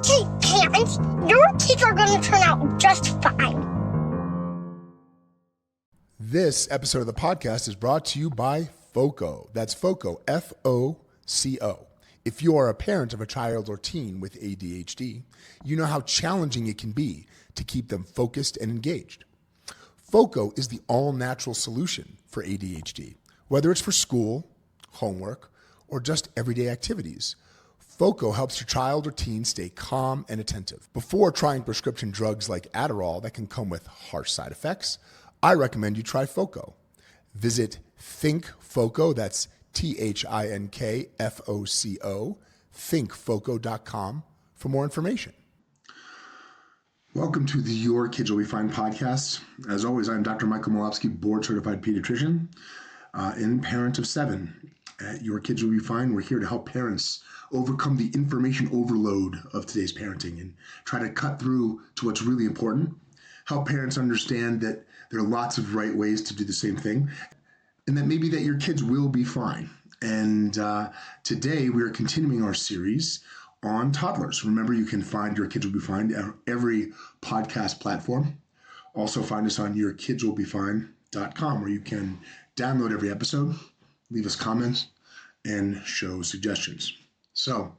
okay, parents, your kids are going to turn out just fine. This episode of the podcast is brought to you by FOCO. That's FOCO, F-O-C-O. If you are a parent of a child or teen with ADHD, you know how challenging it can be to keep them focused and engaged. FOCO is the all-natural solution for ADHD, whether it's for school, homework, or just everyday activities. FOCO helps your child or teen stay calm and attentive. Before trying prescription drugs like Adderall that can come with harsh side effects, I recommend you try FOCO. Visit ThinkFOCO, that's ThinkFoco, thinkfoco.com for more information. Welcome to the Your Kids Will Be Fine podcast. As always, I'm Dr. Michael Milobsky, board-certified pediatrician and parent of 7. At Your Kids Will Be Fine, we're here to help parents overcome the information overload of today's parenting and try to cut through to what's really important, help parents understand that there are lots of right ways to do the same thing, and that maybe that your kids will be fine. And today we are continuing our series on toddlers. Remember, you can find Your Kids Will Be Fine at every podcast platform. Also find us on yourkidswillbefine.com, where you can download every episode, leave us comments, and show suggestions. So,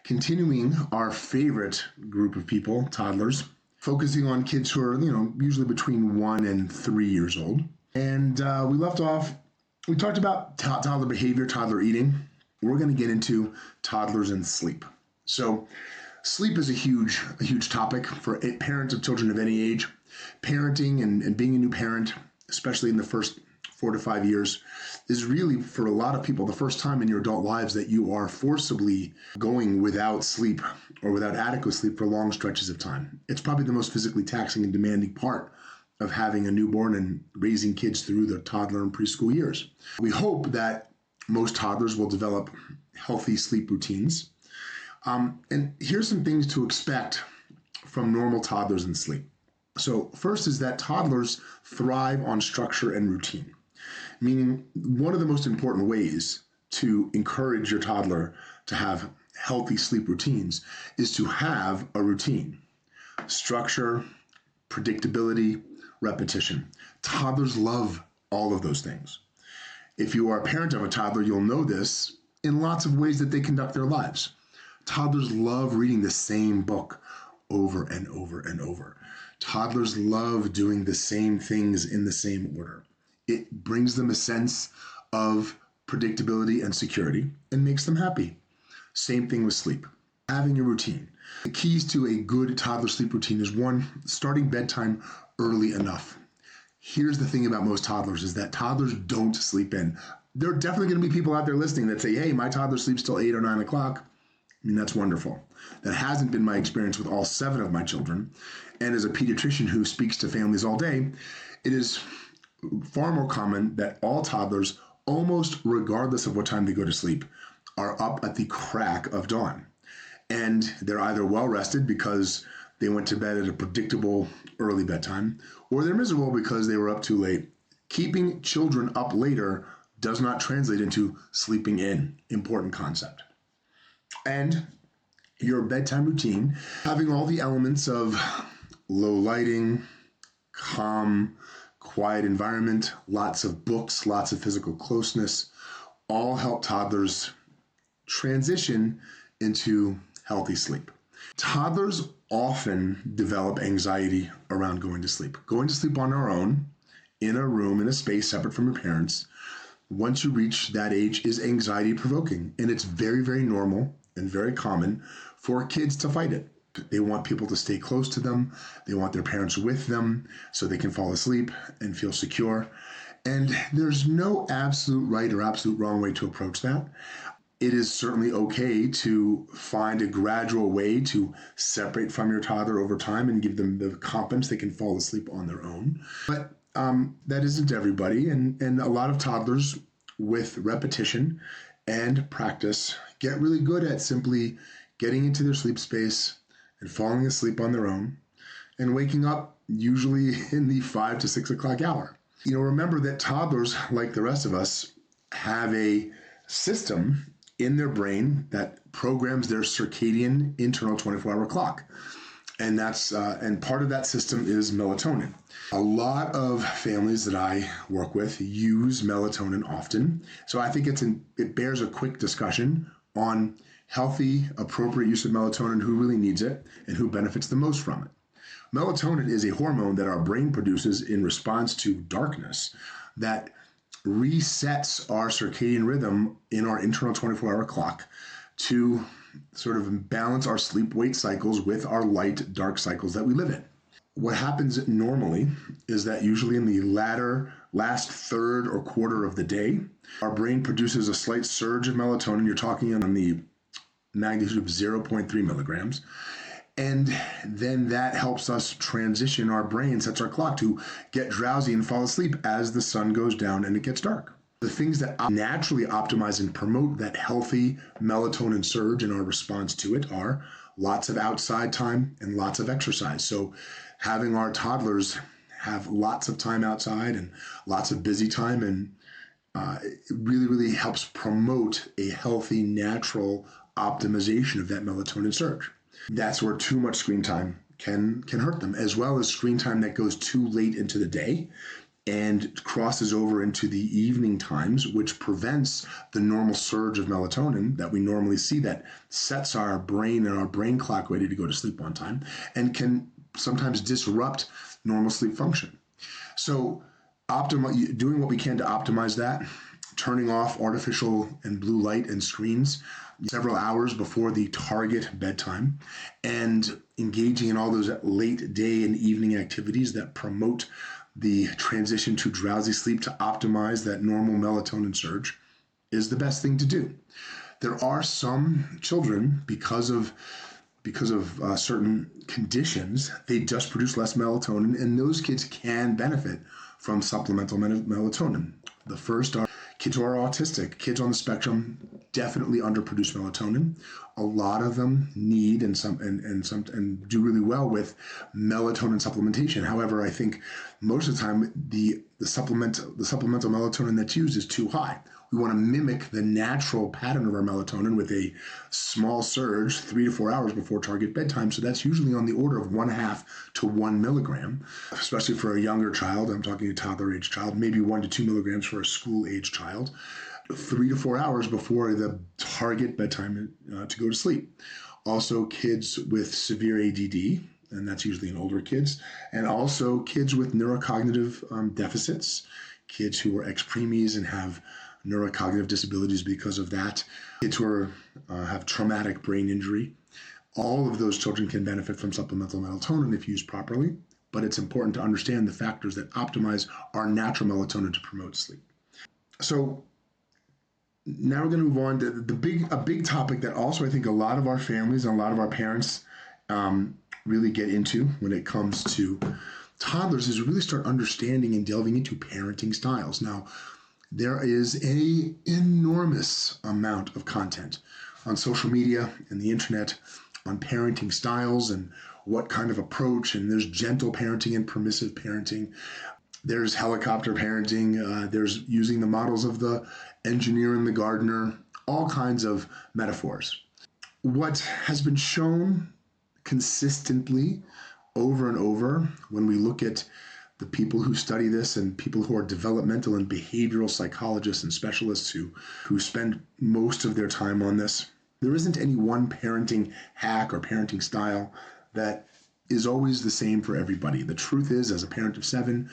continuing our favorite group of people, toddlers, focusing on kids who are, usually between 1 and 3 years old. And we left off, we talked about toddler behavior, toddler eating. We're going to get into toddlers and sleep. So sleep is a huge topic for parents of children of any age. Parenting and being a new parent, especially in the first 4 to 5 years, is really, for a lot of people, the first time in your adult lives that you are forcibly going without sleep or without adequate sleep for long stretches of time. It's probably the most physically taxing and demanding part of having a newborn and raising kids through the toddler and preschool years. We hope that most toddlers will develop healthy sleep routines. And here's some things to expect from normal toddlers in sleep. So first is that toddlers thrive on structure and routine, meaning one of the most important ways to encourage your toddler to have healthy sleep routines is to have a routine. Structure, predictability, repetition. Toddlers love all of those things. If you are a parent of a toddler, you'll know this in lots of ways that they conduct their lives. Toddlers love reading the same book over and over and over. Toddlers love doing the same things in the same order. It brings them a sense of predictability and security and makes them happy. Same thing with sleep. Having a routine. The keys to a good toddler sleep routine is 1, starting bedtime early enough. Here's the thing about most toddlers is that toddlers don't sleep in. There are definitely going to be people out there listening that say, hey, my toddler sleeps till 8 or 9 o'clock. I mean, that's wonderful. That hasn't been my experience with all 7 of my children. And as a pediatrician who speaks to families all day, it is far more common that all toddlers, almost regardless of what time they go to sleep, are up at the crack of dawn. And they're either well rested because they went to bed at a predictable early bedtime, or they're miserable because they were up too late. Keeping children up later does not translate into sleeping in. Important concept. And your bedtime routine, having all the elements of low lighting, calm, quiet environment, lots of books, lots of physical closeness, all help toddlers transition into healthy sleep. Toddlers often develop anxiety around going to sleep. Going to sleep on our own, in a room, in a space separate from your parents, once you reach that age, is anxiety provoking. And it's very, very normal and very common for kids to fight it. They want people to stay close to them. They want their parents with them so they can fall asleep and feel secure. And there's no absolute right or absolute wrong way to approach that. It is certainly okay to find a gradual way to separate from your toddler over time and give them the confidence they can fall asleep on their own. But that isn't everybody. And a lot of toddlers, with repetition and practice, get really good at simply getting into their sleep space and falling asleep on their own and waking up usually in the 5 to 6 o'clock hour. Remember that toddlers, like the rest of us, have a system in their brain that programs their circadian internal 24-hour clock. And and part of that system is melatonin. A lot of families that I work with use melatonin often. So I think it bears a quick discussion on healthy, appropriate use of melatonin, who really needs it, and who benefits the most from it. Melatonin is a hormone that our brain produces in response to darkness that resets our circadian rhythm in our internal 24-hour clock to sort of balance our sleep-wake cycles with our light-dark cycles that we live in. What happens normally is that usually in the last third or quarter of the day, our brain produces a slight surge of melatonin. You're talking on the magnitude of 0.3 milligrams. And then that helps us transition our brain, sets our clock to get drowsy and fall asleep as the sun goes down and it gets dark. The things that naturally optimize and promote that healthy melatonin surge and our response to it are lots of outside time and lots of exercise. So having our toddlers have lots of time outside and lots of busy time, and it really, really helps promote a healthy, natural optimization of that melatonin surge. That's where too much screen time can hurt them, as well as screen time that goes too late into the day and crosses over into the evening times, which prevents the normal surge of melatonin that we normally see that sets our brain and our brain clock ready to go to sleep on time, and can sometimes disrupt normal sleep function. So doing what we can to optimize that, turning off artificial and blue light and screens several hours before the target bedtime, and engaging in all those late day and evening activities that promote the transition to drowsy sleep to optimize that normal melatonin surge is the best thing to do. There are some children, because of certain conditions, they just produce less melatonin, and those kids can benefit from supplemental melatonin. The first are kids who are autistic. Kids on the spectrum definitely underproduce melatonin. A lot of them need and do really well with melatonin supplementation. However, I think most of the time the supplemental melatonin that's used is too high. We want to mimic the natural pattern of our melatonin with a small surge 3 to 4 hours before target bedtime. So that's usually on the order of 1/2 to 1 milligram, especially for a younger child. I'm talking a toddler age child, maybe 1 to 2 milligrams for a school age child, 3 to 4 hours before the target bedtime to go to sleep. Also, kids with severe ADD, and that's usually in older kids, and also kids with neurocognitive deficits, kids who are ex-preemies and have neurocognitive disabilities because of that, kids who have traumatic brain injury. All of those children can benefit from supplemental melatonin if used properly, but it's important to understand the factors that optimize our natural melatonin to promote sleep. So now we're going to move on to a big topic that also I think a lot of our families and a lot of our parents really get into when it comes to toddlers, is really start understanding and delving into parenting styles. Now, there is an enormous amount of content on social media and the internet on parenting styles and what kind of approach, and there's gentle parenting and permissive parenting. There's helicopter parenting. There's using the models of the engineer and the gardener, all kinds of metaphors. What has been shown consistently over and over when we look at the people who study this and people who are developmental and behavioral psychologists and specialists who spend most of their time on this, there isn't any one parenting hack or parenting style that is always the same for everybody. The truth is, as a parent of 7,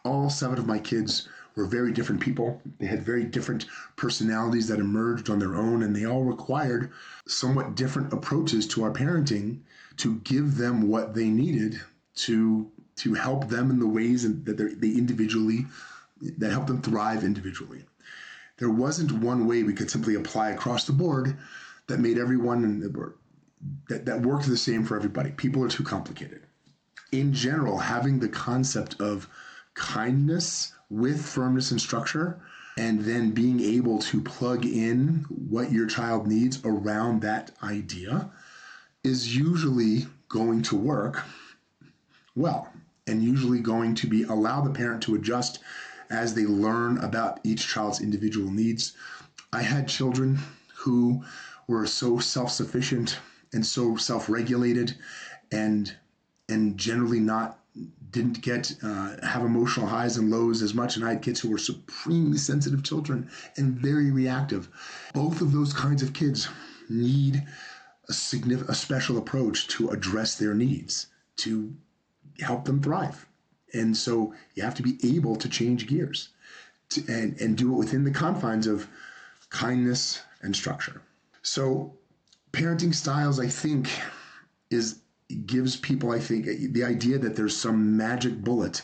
all 7 of my kids were very different people. They had very different personalities that emerged on their own, and they all required somewhat different approaches to our parenting to give them what they needed to help them in the ways that that help them thrive individually. There wasn't one way we could simply apply across the board that made everyone that worked the same for everybody. People are too complicated. In general, having the concept of kindness with firmness and structure, and then being able to plug in what your child needs around that idea, is usually going to work well, and usually going to allow the parent to adjust as they learn about each child's individual needs. I had children who were so self-sufficient and so self-regulated and generally didn't have emotional highs and lows as much. And I had kids who were supremely sensitive children and very reactive. Both of those kinds of kids need a special approach to address their needs, to help them thrive. And so you have to be able to change gears and do it within the confines of kindness and structure. So parenting styles, I think, gives people, the idea that there's some magic bullet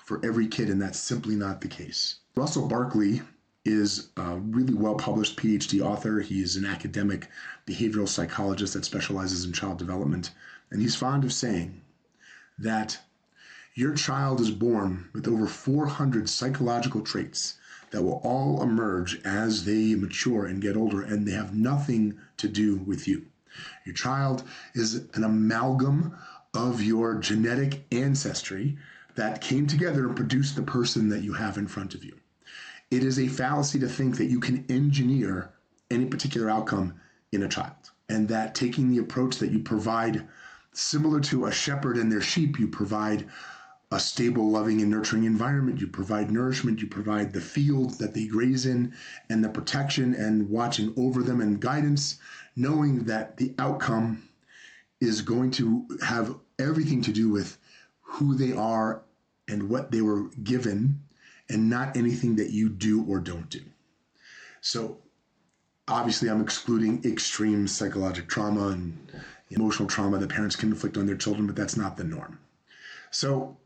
for every kid, and that's simply not the case. Russell Barkley is a really well-published PhD author. He is an academic behavioral psychologist that specializes in child development, and he's fond of saying that your child is born with over 400 psychological traits that will all emerge as they mature and get older, and they have nothing to do with you. Your child is an amalgam of your genetic ancestry that came together and produced the person that you have in front of you. It is a fallacy to think that you can engineer any particular outcome in a child, and that taking the approach that you provide, similar to a shepherd and their sheep, you provide a stable, loving, and nurturing environment, you provide nourishment, you provide the field that they graze in, and the protection and watching over them and guidance, knowing that the outcome is going to have everything to do with who they are and what they were given, and not anything that you do or don't do. So obviously I'm excluding extreme psychological trauma and emotional trauma that parents can inflict on their children, but that's not the norm. So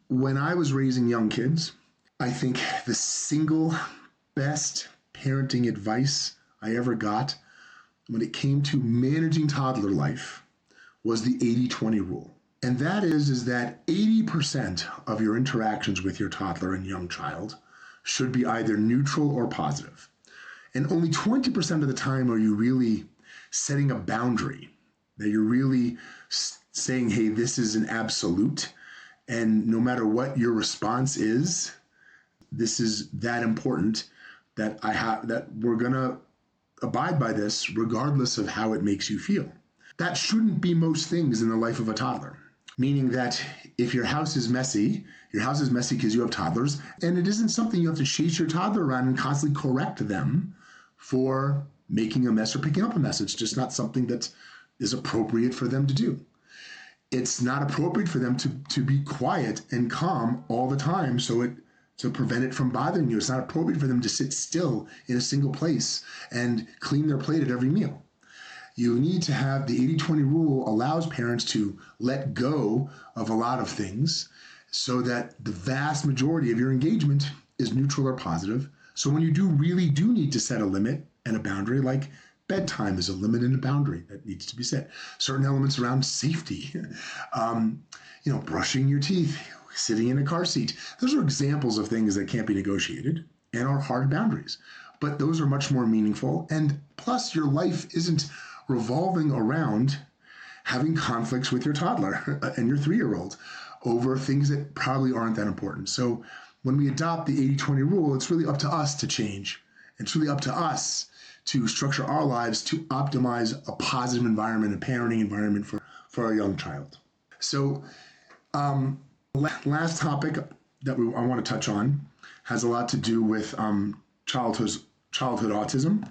when I was raising young kids, I think the single best parenting advice I ever got when it came to managing toddler life was the 80-20 rule. And that is that 80% of your interactions with your toddler and young child should be either neutral or positive. And only 20% of the time are you really setting a boundary, that you're really saying, hey, this is an absolute, and no matter what your response is, this is that important that we're gonna abide by this regardless of how it makes you feel. That shouldn't be most things in the life of a toddler. Meaning that if your house is messy because you have toddlers, and it isn't something you have to chase your toddler around and constantly correct them for making a mess or picking up a mess. It's just not something that is appropriate for them to do. It's not appropriate for them to be quiet and calm all the time to prevent it from bothering you. It's not appropriate for them to sit still in a single place and clean their plate at every meal. You need to have the 80-20 rule allows parents to let go of a lot of things so that the vast majority of your engagement is neutral or positive. So when you really do need to set a limit and a boundary, like bedtime is a limit and a boundary that needs to be set. Certain elements around safety, brushing your teeth, sitting in a car seat. Those are examples of things that can't be negotiated and are hard boundaries. But those are much more meaningful. And plus, your life isn't revolving around having conflicts with your toddler and your 3-year-old over things that probably aren't that important. So when we adopt the 80-20 rule, it's really up to us to change. It's really up to us to structure our lives to optimize a positive environment, a parenting environment for our young child. So last topic that I want to touch on has a lot to do with childhood autism.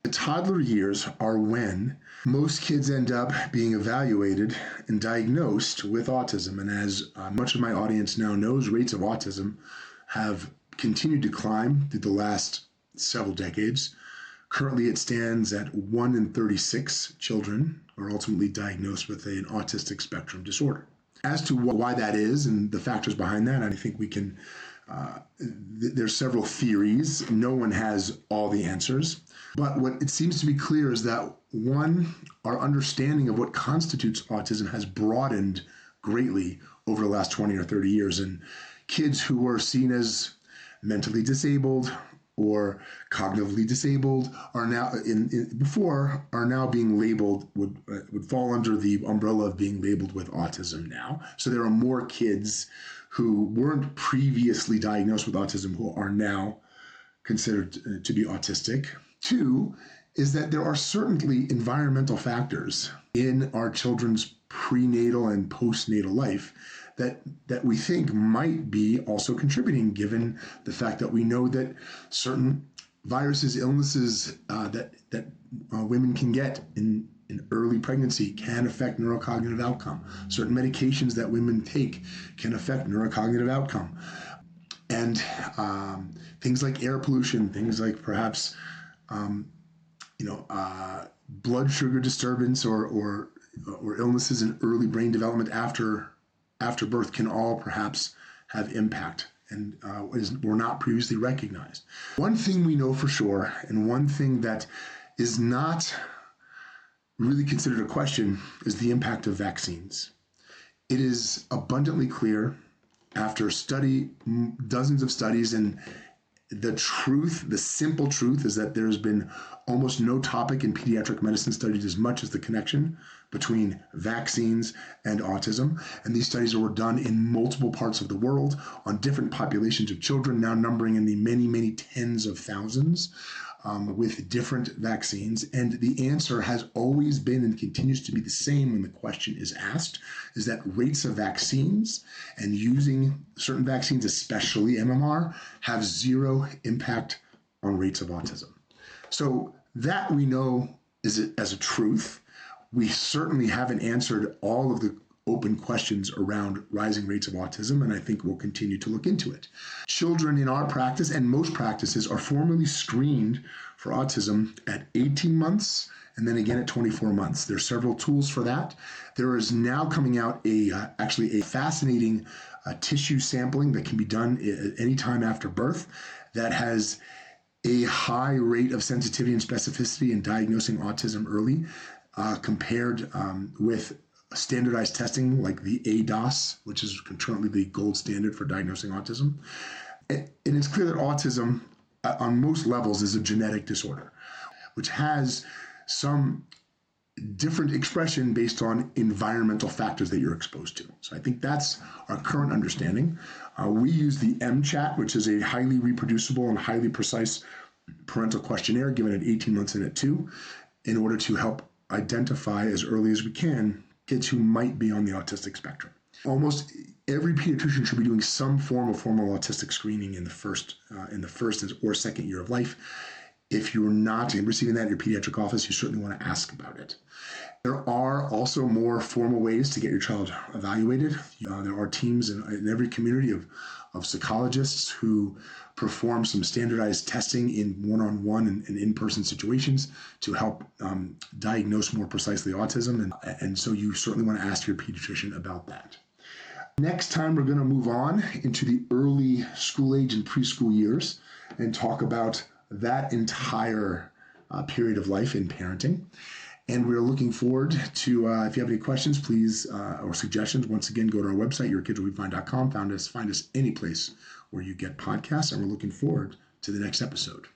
The toddler years are when most kids end up being evaluated and diagnosed with autism. And as much of my audience now knows, rates of autism have continued to climb through the last several decades. Currently, it stands at 1 in 36 children are ultimately diagnosed with an autistic spectrum disorder. As to why that is and the factors behind that, I think we can, there's several theories. No one has all the answers. But what it seems to be clear is that, one, our understanding of what constitutes autism has broadened greatly over the last 20 or 30 years. And kids who were seen as mentally disabled or cognitively disabled are now are now being labeled, would fall under the umbrella of being labeled with autism now. So there are more kids who weren't previously diagnosed with autism who are now considered to be autistic. Two is that there are certainly environmental factors in our children's prenatal and postnatal life that we think might be also contributing, given the fact that we know that certain viruses, illnesses that women can get in early pregnancy can affect neurocognitive outcome. Certain medications that women take can affect neurocognitive outcome. And things like air pollution, things like perhaps blood sugar disturbance or illnesses in early brain development after birth can all perhaps have impact and were not previously recognized. One thing we know for sure, and one thing that is not really considered a question, is the impact of vaccines. It is abundantly clear after dozens of studies, and the simple truth is that there's been almost no topic in pediatric medicine studied as much as the connection between vaccines and autism. And these studies were done in multiple parts of the world on different populations of children, now numbering in the many, many tens of thousands, with different vaccines. And the answer has always been and continues to be the same when the question is asked, is that rates of vaccines and using certain vaccines, especially MMR, have zero impact on rates of autism. So that we know as a truth. We certainly haven't answered all of the open questions around rising rates of autism, and I think we'll continue to look into it. Children in our practice and most practices are formally screened for autism at 18 months and then again at 24 months. There are several tools for that. There is now coming out actually a fascinating tissue sampling that can be done at any time after birth that has a high rate of sensitivity and specificity in diagnosing autism early, compared with standardized testing like the ADOS, which is currently the gold standard for diagnosing autism. And it's clear that autism on most levels is a genetic disorder, which has some different expression based on environmental factors that you're exposed to. So I think that's our current understanding. We use the MCHAT, which is a highly reproducible and highly precise parental questionnaire given at 18 months and at 2, in order to help identify as early as we can kids who might be on the autistic spectrum. Almost every pediatrician should be doing some form of formal autistic screening in the first or second year of life. If you're not receiving that in your pediatric office, you certainly want to ask about it. There are also more formal ways to get your child evaluated. There are teams in every community of psychologists who perform some standardized testing in one-on-one and in-person situations to help diagnose more precisely autism. And so you certainly want to ask your pediatrician about that. Next time, we're going to move on into the early school age and preschool years and talk about that entire period of life in parenting. And we're looking forward to, if you have any questions, please, or suggestions, once again, go to our website, yourkidswillbefine.com. Find us any place where you get podcasts, and we're looking forward to the next episode.